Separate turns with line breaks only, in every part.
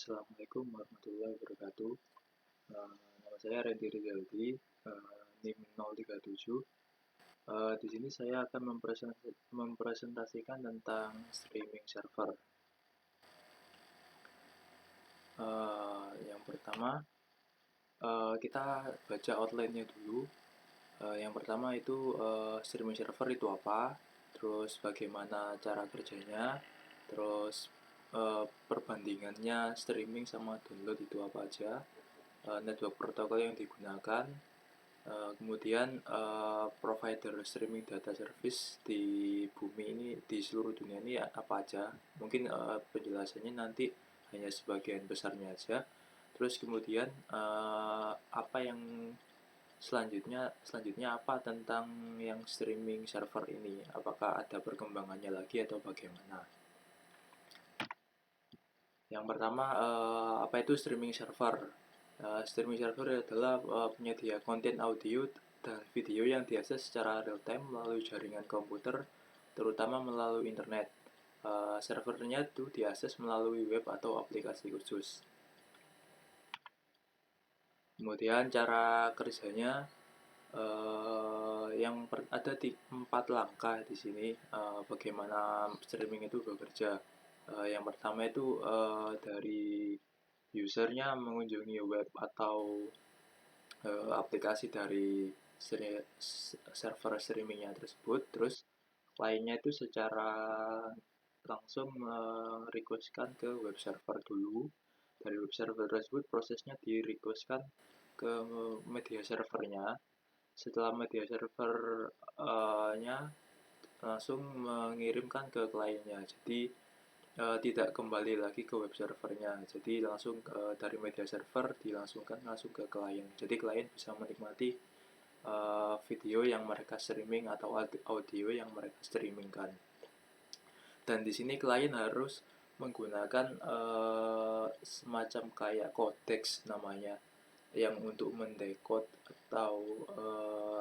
Assalamualaikum warahmatullahi wabarakatuh. Nama saya Randy Rizaldi, NIM 037. Di sini saya akan mempresentasikan tentang streaming server. Yang pertama, kita baca outline-nya dulu. Yang pertama itu streaming server itu apa, terus bagaimana cara kerjanya, terus perbandingannya streaming sama download itu apa aja, network protokol yang digunakan, kemudian provider streaming data service di bumi ini, di seluruh dunia ini apa aja. Mungkin penjelasannya nanti hanya sebagian besarnya aja. Terus kemudian apa yang selanjutnya apa tentang yang streaming server ini, apakah ada perkembangannya lagi atau bagaimana. Yang pertama, apa itu streaming server? Streaming server adalah penyedia konten audio dan video yang diakses secara real time melalui jaringan komputer, terutama melalui internet. Servernya itu diakses melalui web atau aplikasi khusus. Kemudian cara kerjanya, ada di 4 langkah di sini, bagaimana streaming itu bekerja. Yang pertama itu dari usernya mengunjungi web atau aplikasi dari server streamingnya tersebut. Terus kliennya itu secara langsung requestkan ke web server dulu. Dari web server tersebut prosesnya di requestkan ke media servernya. Setelah media servernya langsung mengirimkan ke kliennya. Jadi tidak kembali lagi ke web servernya. Jadi langsung dari media server dilangsungkan langsung ke klien. Jadi klien bisa menikmati video yang mereka streaming atau audio yang mereka streamingkan. Dan di sini klien harus menggunakan semacam kayak codecs namanya, yang untuk mendekode atau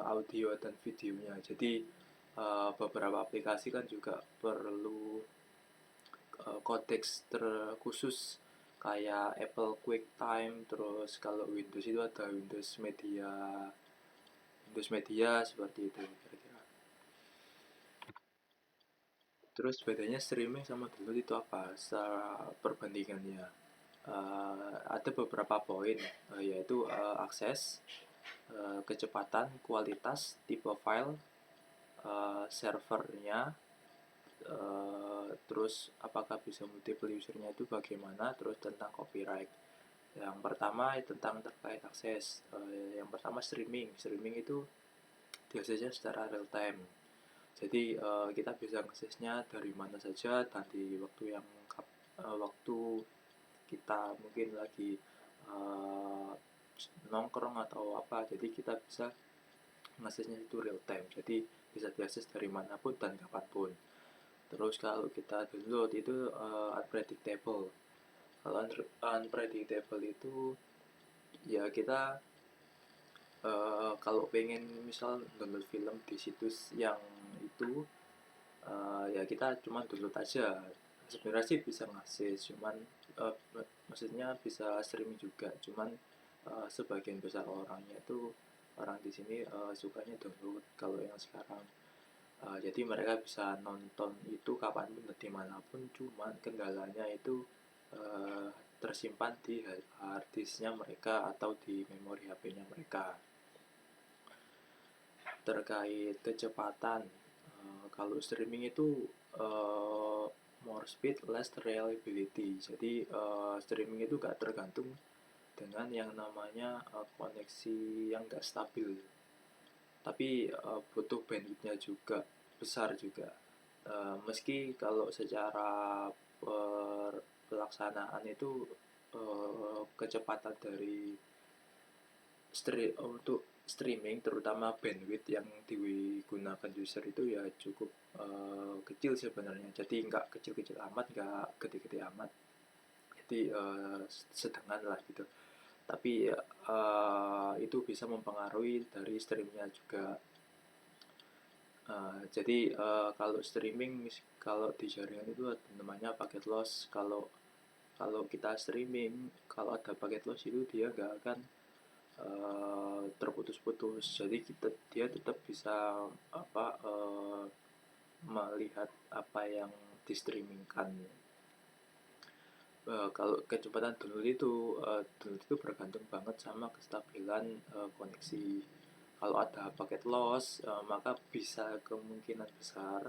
audio dan videonya. Jadi beberapa aplikasi kan juga perlu codecs terkhusus kayak Apple QuickTime. Terus kalau Windows itu ada Windows Media seperti itu kira-kira. Terus bedanya streaming sama download itu apa secara perbandingannya? Ada beberapa poin, yaitu akses, kecepatan, kualitas, tipe file, servernya, terus apakah bisa multiple usernya itu bagaimana, terus tentang copyright. Yang pertama tentang terkait akses. Yang pertama streaming itu biasanya secara real time. Jadi kita bisa aksesnya dari mana saja dan di waktu yang waktu kita mungkin lagi nongkrong atau apa. Jadi kita bisa aksesnya itu real time. Jadi bisa diakses dari manapun dan kapanpun. Terus kalau kita download itu unpredictable. Kalau unpredictable itu ya kita kalau pengen misal download film di situs yang itu, ya kita cuma download aja. Sebenarnya sih bisa ngakses, cuman maksudnya bisa streaming juga, cuman sebagian besar orangnya itu orang di sini sukanya download kalau yang sekarang. Jadi mereka bisa nonton itu kapanpun dan dimanapun, cuman kendalanya itu tersimpan di hard disknya mereka atau di memori HP-nya mereka. Terkait kecepatan, kalau streaming itu more speed less reliability. Jadi streaming itu gak tergantung dengan yang namanya koneksi yang gak stabil, tapi butuh bandwidthnya juga besar juga. Meski kalau secara pelaksanaan itu kecepatan dari untuk streaming, terutama bandwidth yang digunakan user itu ya cukup kecil sebenarnya. Jadi nggak kecil-kecil amat, nggak gede-gede amat. Jadi sedangkan lah gitu. Tapi itu bisa mempengaruhi dari streamnya juga. Jadi kalau streaming, kalau di jaringan itu namanya paket loss. Kalau Kalau kita streaming, kalau ada paket loss itu dia nggak akan terputus-putus, jadi dia tetap bisa melihat apa yang di streamingkan. Kalau kecepatan download itu bergantung banget sama kestabilan koneksi. Kalau ada paket loss, maka bisa kemungkinan besar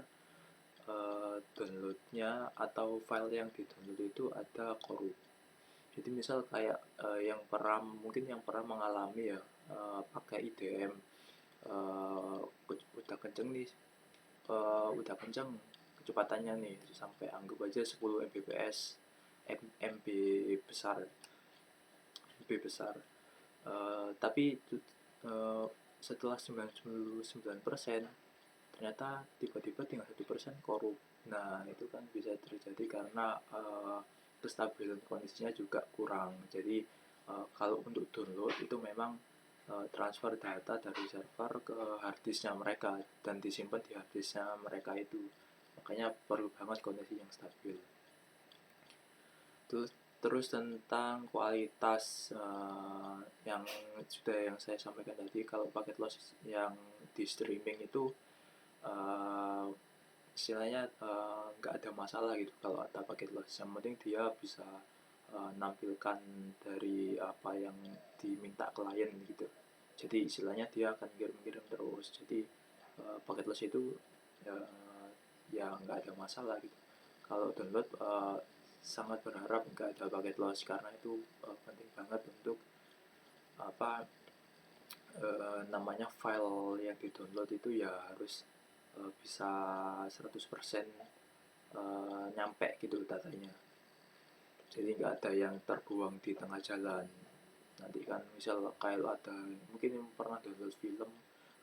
downloadnya atau file yang di download itu ada korup. Jadi misal kayak yang pernah mengalami ya, pakai IDM, udah kenceng nih, udah kenceng kecepatannya nih, sampai anggap aja 10 Mbps, MB besar, MB besar. Tapi uh, setelah 99% ternyata tiba-tiba tinggal 1% korup. Nah, itu kan bisa terjadi karena kestabilan kondisinya juga kurang. Jadi kalau untuk download itu memang transfer data dari server ke harddisknya mereka dan disimpan di harddisknya mereka itu. Makanya perlu banget kondisi yang stabil. Terus tentang kualitas, yang saya sampaikan tadi, kalau paket loss yang di streaming itu uh, istilahnya nggak ada masalah gitu kalau ada paket loss. Yang penting dia bisa nampilkan dari apa yang diminta klien gitu. Jadi istilahnya dia akan kirim-kirim terus. Jadi paket loss itu ya nggak ada masalah gitu. Kalau download sangat berharap nggak ada paket loss, karena itu penting banget untuk apa namanya file yang di download itu ya harus bisa 100% nyampe gitu datanya. Jadi nggak ada yang terbuang di tengah jalan. Nanti kan misal kalau ada, mungkin yang pernah download film,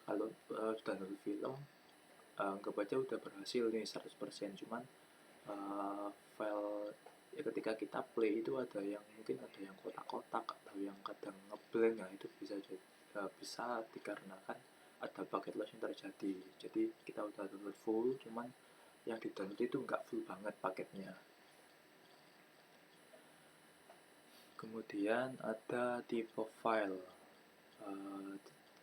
kalau download film anggap aja udah berhasil nih 100%, cuman file ya ketika kita play itu mungkin ada yang kotak-kotak atau yang kadang ngeblank. Nah, itu bisa dikarenakan ada paket loss yang terjadi. Jadi kita udah download full, cuman yang di download itu nggak full banget paketnya. Kemudian ada tipe file.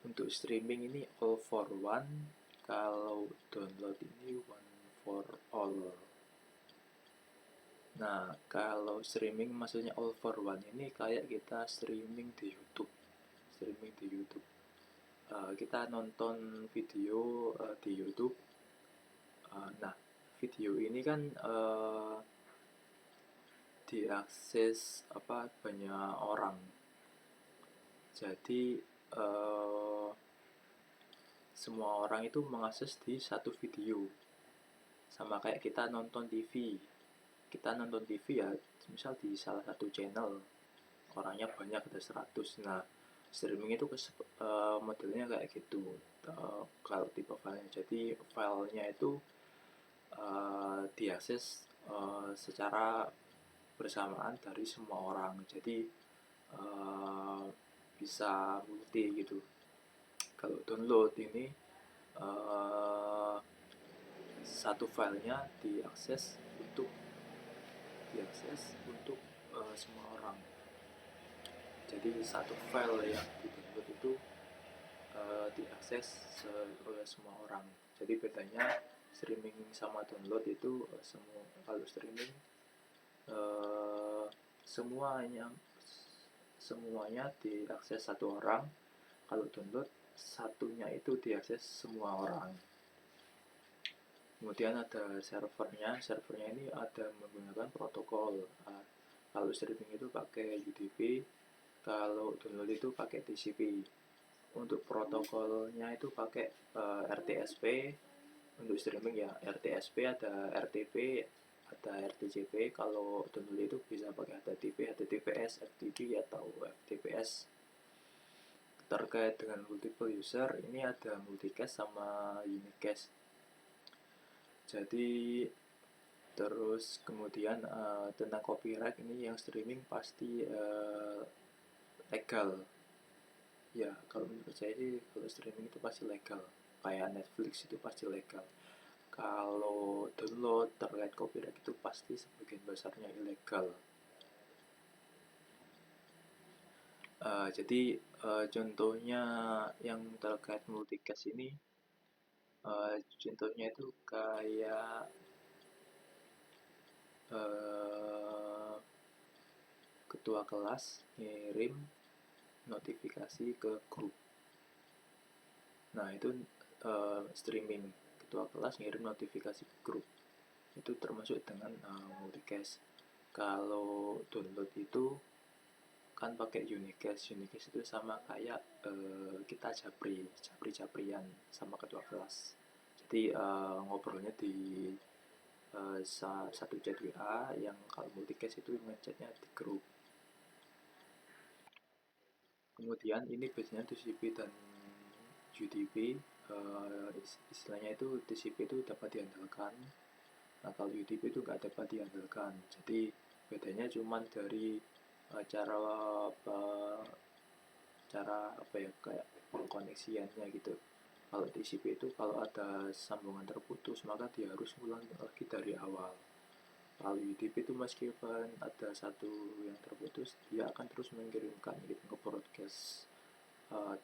Untuk streaming ini all for one, kalau download ini one for all. Nah, kalau streaming maksudnya all for one ini kayak kita streaming di YouTube. Streaming di YouTube. Kita nonton video di YouTube. Nah, video ini kan diakses banyak orang. Jadi semua orang itu mengakses di satu video. Sama kayak kita nonton TV. Kita nonton TV ya, misal di salah satu channel orangnya banyak, ada 100. Nah, streaming itu modelnya kayak gitu. Kalau tipe filenya, jadi filenya itu diakses secara bersamaan dari semua orang. Jadi bisa multi gitu. Kalau download ini satu filenya diakses untuk semua orang. Jadi satu file yang di download itu diakses oleh semua orang. Jadi bedanya streaming sama download itu kalau streaming semuanya diakses satu orang. Kalau download satunya itu diakses semua orang. Kemudian ada servernya ini ada menggunakan protokol. Kalau streaming itu pakai UDP, kalau download itu pakai TCP. Untuk protokolnya itu pakai RTSP. Untuk streaming ya RTSP, ada RTP, ada RTCP. Kalau download itu bisa pakai HTTP, HTTPS, FTP atau FTPS. Terkait dengan multiple user, ini ada multicast sama unicast. Jadi terus kemudian tentang copyright ini, yang streaming pasti legal. Ya, kalau menurut saya sih kalau streaming itu pasti legal. Kayak Netflix itu pasti legal. Kalau download terkait copyright itu pasti sebagian besarnya ilegal. Jadi contohnya yang terkait multicast ini, contohnya itu kayak eh, ketua kelas ngirim notifikasi ke grup. Nah itu streaming, ketua kelas ngirim notifikasi ke grup. Itu termasuk dengan multicast. Kalau download itu kan pakai unicast. Unicast itu sama kayak kita japri-japrian sama ketua kelas. Jadi ngobrolnya di satu chat WA, yang kalau multicast itu ngechatnya di grup. Kemudian ini biasanya TCP dan UDP, istilahnya itu TCP itu dapat diandalkan. Nah kalau UDP itu nggak dapat diandalkan. Jadi bedanya cuma dari cara apa ya, kayak pengkoneksiannya gitu. Kalau TCP itu kalau ada sambungan terputus maka dia harus ulang lagi dari awal. Kalau UDP itu meskipun ada satu yang terputus, dia akan terus mengirimkan gitu ke broadcast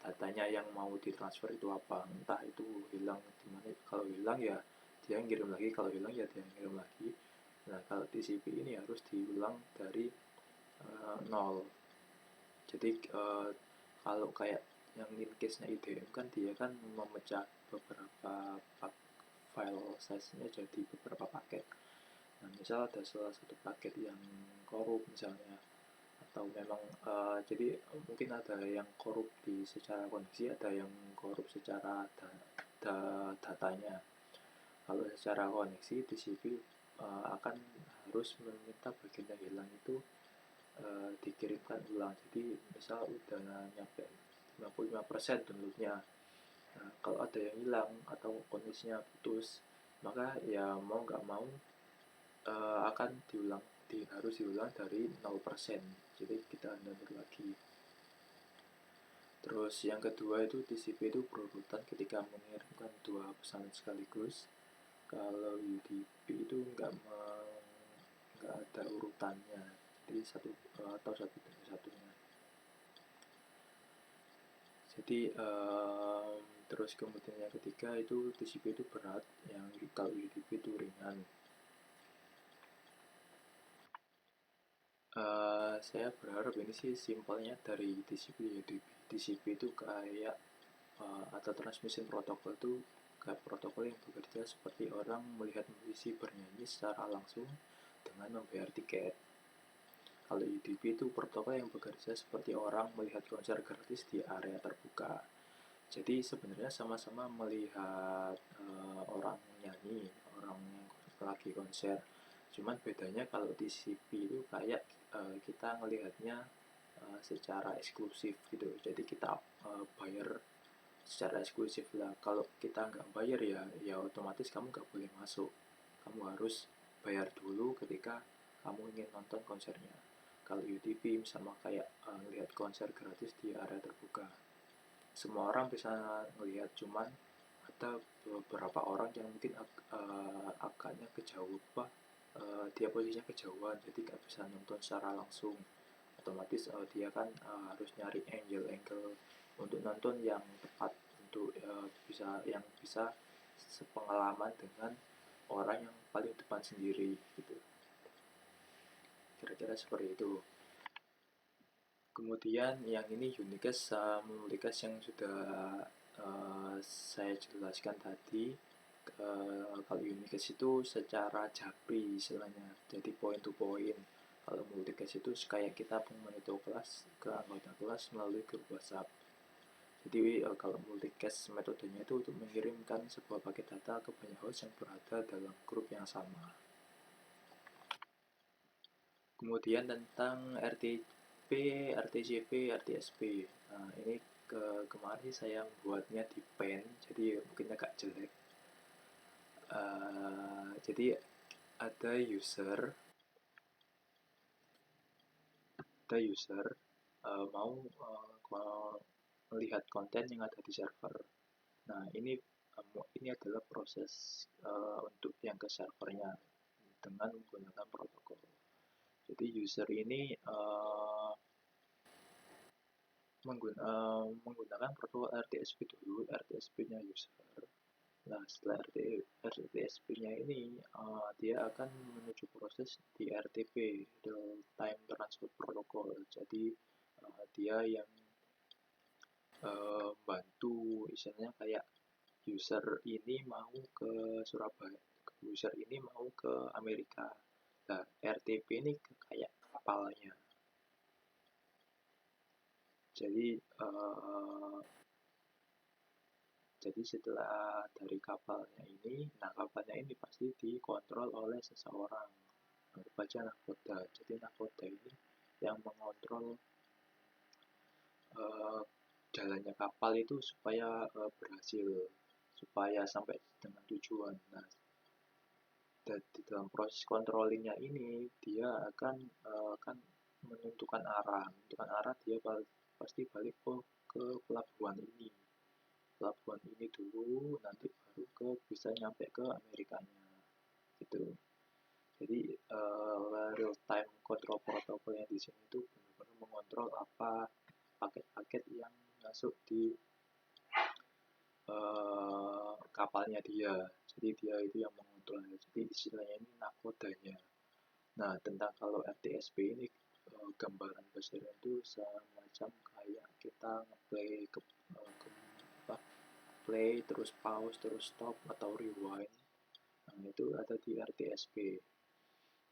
datanya yang mau ditransfer itu apa, entah itu hilang dimana. Kalau hilang ya dia ngirim lagi, kalau hilang ya dia ngirim lagi. Nah kalau TCP ini harus diulang dari nol. Jadi kalau kayak yang in case-nya IDM kan dia kan memecah beberapa file size-nya jadi beberapa paket. Nah misal ada salah satu paket yang korup misalnya, atau memang jadi mungkin ada yang korup di secara koneksi, ada yang korup secara datanya. Kalau secara koneksi TCP akan harus meminta bagian yang hilang itu dikirimkan ulang. Jadi misal udah nyampe 55% downloadnya, nah, kalau ada yang hilang atau kondisinya putus, maka ya mau nggak mau akan harus diulang dari 0%. Jadi kita download lagi. Terus yang kedua itu TCP itu berurutan ketika mengirimkan dua pesan sekaligus. Kalau UDP itu nggak ada urutannya, jadi satu atau satu demi satunya. Jadi terus kemudian yang ketiga itu TCP itu berat, yang kalau UDP itu ringan. Saya berharap ini sih simpelnya dari TCP. UDP TCP itu kayak atau transmission protokol itu kayak protokol yang bekerja seperti orang melihat musisi bernyanyi secara langsung dengan membayar tiket. Kalau UDP itu protokol yang bekerja seperti orang melihat konser gratis di area terbuka. Jadi sebenarnya sama-sama melihat orang nyanyi, orang yang lagi konser. Cuman bedanya kalau TCP itu kayak kita ngelihatnya secara eksklusif gitu. Jadi kita bayar secara eksklusif lah. Kalau kita nggak bayar ya otomatis kamu nggak boleh masuk. Kamu harus bayar dulu ketika kamu ingin nonton konsernya. Kalau UTV sama kayak lihat konser gratis di area terbuka, semua orang bisa ngelihat, cuman ada beberapa orang yang mungkin agaknya kejauh, dia posisinya kejauhan jadi nggak bisa nonton secara langsung. Otomatis dia kan harus nyari angle untuk nonton yang tepat, untuk bisa sepengalaman dengan orang yang paling depan sendiri gitu. Kira-kira seperti itu. Kemudian yang ini unicast sama multicast yang sudah saya jelaskan tadi. Kalau unicast itu secara japri istilahnya, jadi point to point. Kalau multicast itu kayak kita memonitor kelas ke anggota kelas melalui grup WhatsApp. Jadi kalau multicast metodenya itu untuk mengirimkan sebuah paket data ke banyak host yang berada dalam grup yang sama. Kemudian tentang RTP, RTCP, RTSP. Nah, ini kemarin saya buatnya di pen, jadi mungkin agak jelek. Jadi ada user mau melihat konten yang ada di server. Nah, ini adalah proses untuk yang ke servernya dengan menggunakan protokol. Jadi user ini menggunakan protokol RTSP dulu, RTSP-nya user. Nah, setelah RTSP-nya ini, dia akan menuju proses di RTP, Real Time Transfer Protocol. Jadi, dia yang bantu, istilahnya kayak user ini mau ke Surabaya, user ini mau ke Amerika. Nah, RTP ini kayak kapalnya. Jadi, setelah dari kapalnya ini, nah kapalnya ini pasti dikontrol oleh seseorang. Anggap aja nahkoda. Jadi nahkoda ini yang mengontrol jalannya kapal itu supaya berhasil, supaya sampai dengan tujuan. Nah, di dalam proses controllingnya ini dia akan menentukan arah. Dia pasti balik ke pelabuhan ini. Pelabuhan ini dulu, nanti baru bisa nyampe ke Amerikanya gitu. Jadi real time control protocol yang di sini itu benar-benar mengontrol apa paket-paket yang masuk di kapalnya dia. Jadi dia itu yang mengontrol. Jadi istilahnya ini nakodanya. Nah, tentang kalau RTSP ini gambaran besarnya itu semacam kayak kita ngeplay ke play terus pause terus stop atau rewind. Nah, itu ada di RTSP.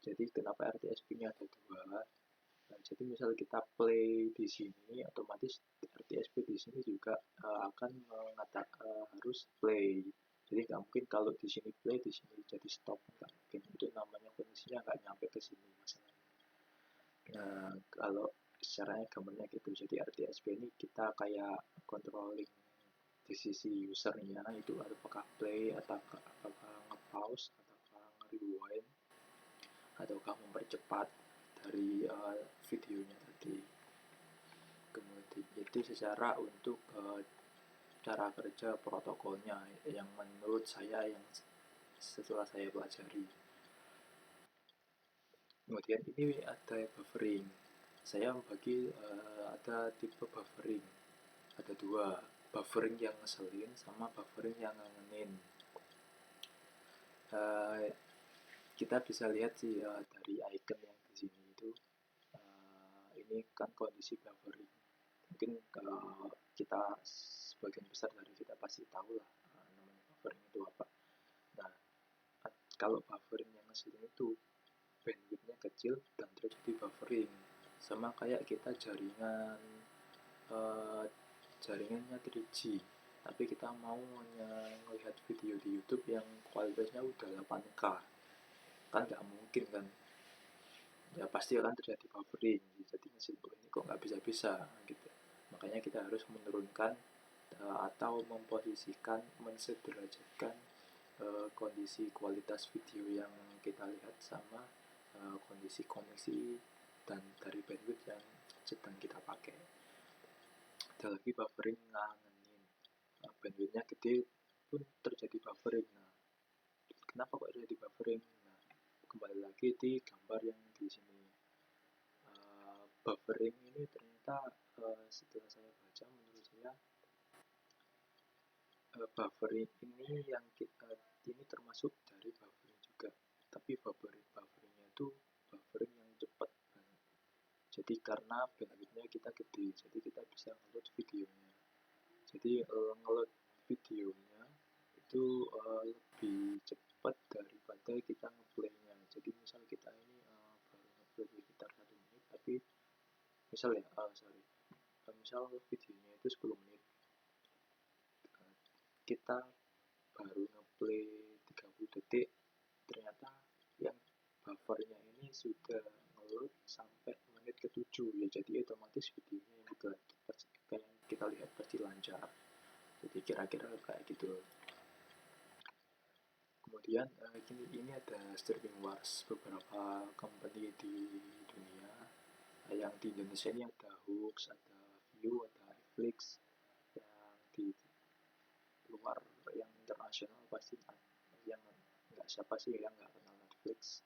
Jadi kenapa RTSP-nya ada dua? Nah, jadi misal kita play di sini, otomatis RTSP di sini juga akan mengatakan harus play. Jadi nggak mungkin kalau di sini play, di sini jadi stop. Nggak mungkin. Itu namanya kondisinya nggak nyampe ke sini masalahnya. Nah, kalau caranya gambarnya gitu. Jadi RTSP ini kita kayak controlling di sisi usernya itu apakah play atau apakah nge-pause ataukah nge-rewind ataukah mempercepat dari videonya tadi. Kemudian itu secara untuk cara kerja protokolnya yang menurut saya yang setelah saya pelajari. Kemudian ini ada buffering. Saya membagi ada tipe buffering. Ada dua, buffering yang ngeselin sama buffering yang ngangenin. Kita bisa lihat sih dari icon yang di sini itu ini kan kondisi buffering. Mungkin kita sebagian besar dari kita pasti tahu lah namanya buffering itu apa. Nah, kalau buffering yang ngeselin itu bandwidthnya kecil dan terjadi buffering, sama kayak kita jaringannya 3G tapi kita mau melihat video di YouTube yang kualitasnya udah 8K, kan nggak mungkin kan, ya pasti akan terjadi buffering. Jadi mesin ini kok nggak bisa-bisa gitu. Makanya kita harus menurunkan atau memposisikan, mensederajatkan kondisi kualitas video yang kita lihat sama kondisi koneksi dan dari bandwidth yang sedang kita pakai. Ada lagi buffering ngangenin. Bandwidthnya gede pun terjadi buffering. Nah, kenapa kok terjadi buffering? Nah, kembali lagi di gambar yang di sini. Buffering ini ternyata setelah saya baca, menurut saya buffering ini yang ini termasuk dari buffering juga, tapi bufferingnya itu buffering yang cepat banget. Jadi karena bandwidthnya kita gede, jadi kita bisa ngeload videonya. Jadi ngeload videonya itu lebih cepat daripada kita ngeplaynya. Jadi misal kita ini baru ngeplay sekitar 1 menit, tapi misal ya misal videonya itu 10 menit, kita baru ngeplay 30 detik, ternyata yang buffernya ini sudah ngeload sampai menit ke-7 ya, jadi otomatis videonya yang kita lihat pasti lancar. Jadi kira-kira kayak gitu. Kemudian ini ada streaming wars beberapa company di dunia. Yang di Indonesia ini ada Hooks, ada View, ada Netflix. Yang di luar yang internasional pasti yang nggak siapa sih yang nggak kenal Netflix,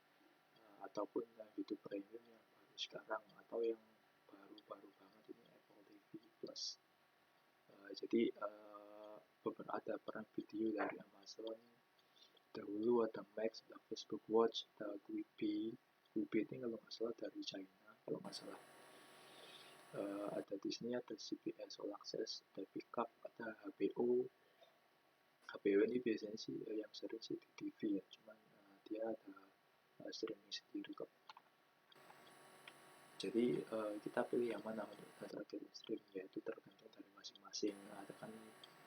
ataupun yang YouTube Premium yang baru sekarang, atau yang baru-baru banget ini Apple TV Plus. Jadi ada perang video dari Amazon. Dahulu ada Max, ada Facebook Watch, ada Quibi. Quibi ini kalau nggak salah dari China, kalau nggak salah. Ada Disney, ada CBS All Access, ada Pickup, ada HBO. HBO ini biasanya sih yang sering sih di TV ya, cuman dia ada streaming sendiri kok. Jadi kita pilih yang mana untuk target streaming, yaitu tergantung dari masing-masing. Ada kan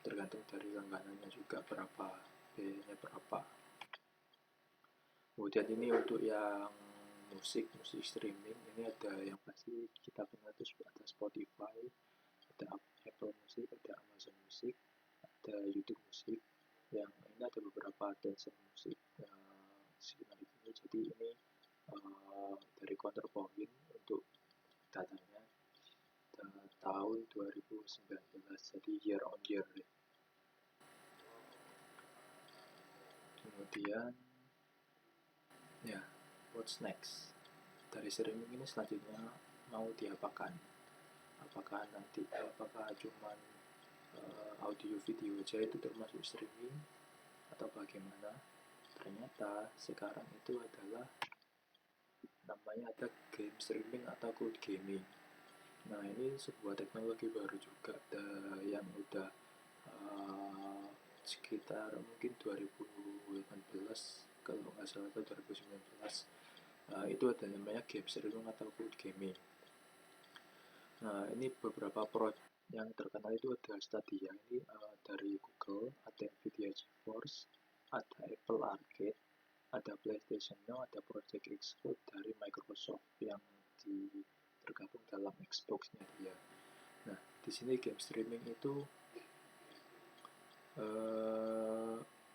tergantung dari langganannya juga berapa, biayanya berapa. Kemudian ini untuk yang musik streaming, ini ada yang pasti kita kenal itu ada Spotify, ada Apple Music, ada Amazon Music, ada YouTube Music. Yang ini ada beberapa Tencent Music sekitar ini. Jadi ini dari Counterpoint untuk datanya tahun 2019, jadi year on year. Kemudian ya, what's next dari streaming ini selanjutnya mau diapakan? Apakah cuman audio video aja itu termasuk streaming atau bagaimana? Ternyata sekarang itu adalah namanya ada game streaming atau cloud gaming. Nah, ini sebuah teknologi baru juga yang udah sekitar mungkin 2018 kalau nggak salah, atau 2019. Itu ada namanya game streaming atau cloud gaming. Nah, ini beberapa project yang terkenal itu ada Stadia ini dari Google, ada Nvidia GeForce, ada Apple Arcade, ada PlayStation Now, ada Project Xcloud dari Microsoft yang tergabung dalam Xbox-nya dia. Nah, di sini game streaming itu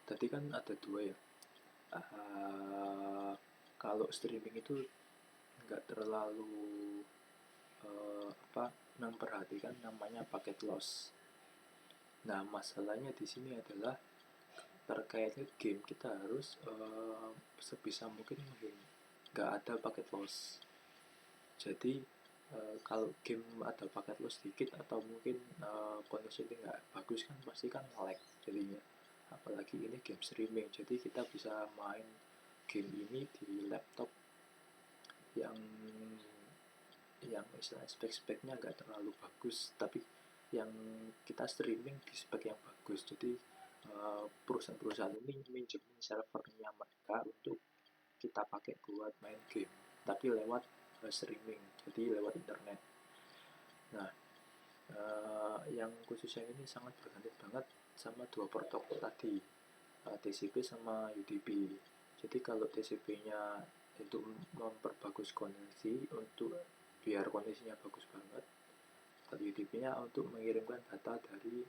tadi kan ada dua ya. Kalau streaming itu nggak terlalu memperhatikan namanya paket loss. Nah, masalahnya di sini adalah terkait game, kita harus sebisa mungkin nggak ada paket loss. Jadi kalau game ada paket loss sedikit atau mungkin koneksinya nggak bagus kan pasti kan lag jadinya. Apalagi ini game streaming, jadi kita bisa main game ini di laptop yang istilah spek-speknya nggak terlalu bagus, tapi yang kita streaming di spek yang bagus. Jadi perusahaan-perusahaan ini minjemin servernya mereka untuk kita pakai buat main game, tapi lewat streaming, jadi lewat internet. Nah, yang khususnya ini sangat bergantung banget sama dua protokol tadi, TCP sama UDP. Jadi kalau TCP-nya untuk memperbagus koneksi, untuk biar koneksinya bagus banget, kalau UDP-nya untuk mengirimkan data dari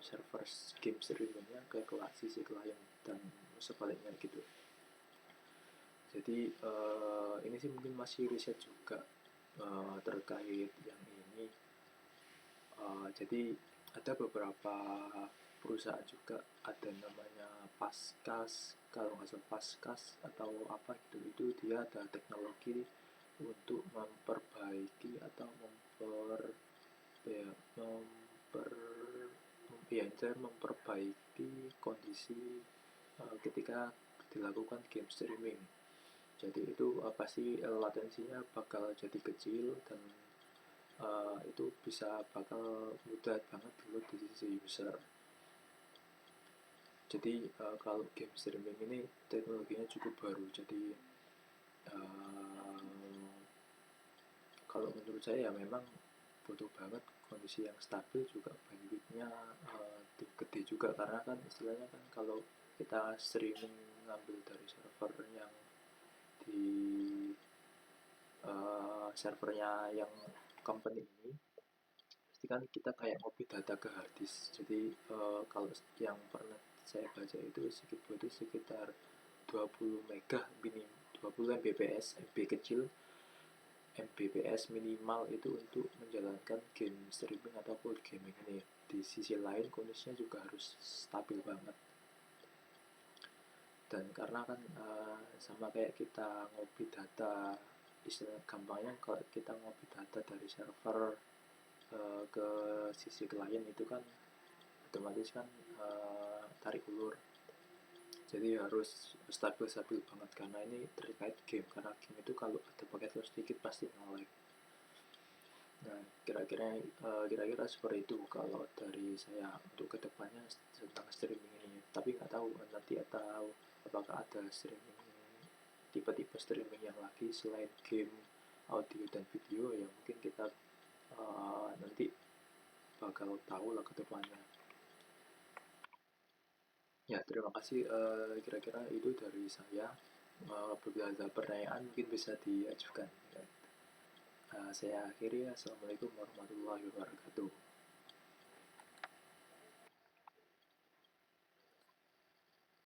server game streamingnya ke sisi klien dan sebaliknya gitu. Jadi ini sih mungkin masih riset juga terkait yang ini. Jadi ada beberapa perusahaan juga, ada namanya Pascas, kalau nggak salah Pascas atau apa gitu, itu dia ada teknologi untuk memperbaiki atau memperbaiki kondisi ketika dilakukan game streaming. Jadi itu pasti latensinya bakal jadi kecil dan itu bisa bakal mudah banget download di sisi user. Jadi kalau game streaming ini teknologinya cukup baru, jadi kalau menurut saya ya memang butuh banget kondisi yang stabil, juga bandwidthnya gede juga, karena kan istilahnya kan kalau kita streaming ngambil dari server yang di servernya yang company ini, pasti kan kita kayak ngopi data ke harddisk. Jadi kalau yang pernah saya baca itu sekitar 20 mega minim, 20 Mbps, MB kecil, Mbps minimal itu untuk menjalankan game streaming atau cloud gaming ini. Di sisi lain kondisinya juga harus stabil banget. Dan karena kan sama kayak kita ngopi data, istilah gampangnya kalau kita ngopi data dari server ke sisi klien itu kan otomatis kan tarik ulur, jadi harus stabil banget karena ini terkait game, karena game itu kalau ada paket loss sedikit pasti nge-lag. Nah, kira-kira seperti itu kalau dari saya untuk kedepannya tentang streaming ini. Tapi nggak tahu nanti atau apakah ada streaming, tipe-tipe streaming yang lagi selain game, audio dan video, ya mungkin kita nanti bakal tahu lah kedepannya. Ya, terima kasih. Kira-kira itu dari saya. Apabila ada pertanyaan mungkin bisa diajukan. Saya akhiri. Assalamualaikum warahmatullahi wabarakatuh.